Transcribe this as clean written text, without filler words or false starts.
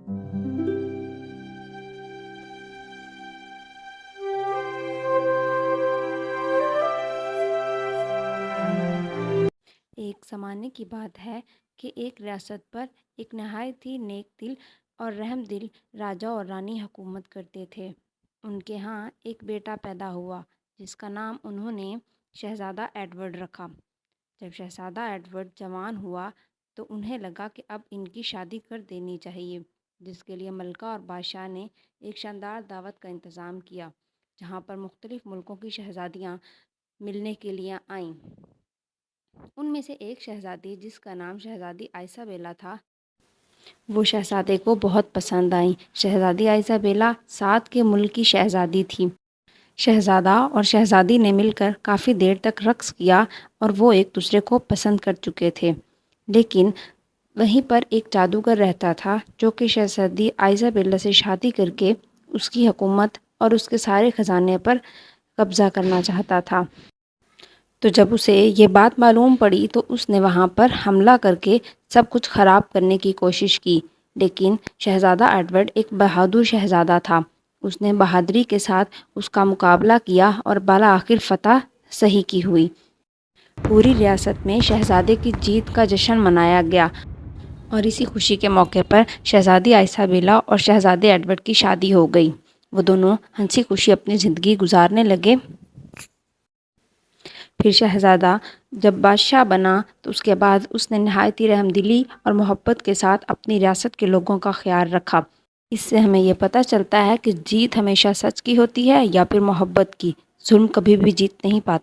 ایک زمانے کی بات ہے کہ ایک ریاست پر ایک نہایت ہی نیک دل اور رحم دل راجا اور رانی حکومت کرتے تھے۔ ان کے ہاں ایک بیٹا پیدا ہوا جس کا نام انہوں نے شہزادہ ایڈورڈ رکھا۔ جب شہزادہ ایڈورڈ جوان ہوا تو انہیں لگا کہ اب ان کی شادی کر دینی چاہیے، جس کے لیے ملکہ اور بادشاہ نے ایک شاندار دعوت کا انتظام کیا جہاں پر مختلف ملکوں کی شہزادیاں ملنے کے لیے آئیں۔ ان میں سے ایک شہزادی جس کا نام شہزادی آئسابیلا تھا، وہ شہزادے کو بہت پسند آئیں۔ شہزادی آئسابیلا 7 کے ملک کی شہزادی تھی۔ شہزادہ اور شہزادی نے مل کر کافی دیر تک رقص کیا اور وہ ایک دوسرے کو پسند کر چکے تھے، لیکن وہیں پر ایک جادوگر رہتا تھا جو کہ شہزادی آئسابیلا سے شادی کر کے اس کی حکومت اور اس کے سارے خزانے پر قبضہ کرنا چاہتا تھا۔ تو جب اسے یہ بات معلوم پڑی تو اس نے وہاں پر حملہ کر کے سب کچھ خراب کرنے کی کوشش کی، لیکن شہزادہ ایڈورڈ ایک بہادر شہزادہ تھا۔ اس نے بہادری کے ساتھ اس کا مقابلہ کیا اور بالآخر فتح صحیح کی ہوئی۔ پوری ریاست میں شہزادے کی جیت کا جشن منایا گیا اور اسی خوشی کے موقع پر شہزادی آئسابیلا اور شہزادے ایڈورڈ کی شادی ہو گئی۔ وہ دونوں ہنسی خوشی اپنی زندگی گزارنے لگے۔ پھر شہزادہ جب بادشاہ بنا تو اس کے بعد اس نے نہایت ہی رحم دلی اور محبت کے ساتھ اپنی ریاست کے لوگوں کا خیال رکھا۔ اس سے ہمیں یہ پتہ چلتا ہے کہ جیت ہمیشہ سچ کی ہوتی ہے یا پھر محبت کی۔ ظلم کبھی بھی جیت نہیں پاتا۔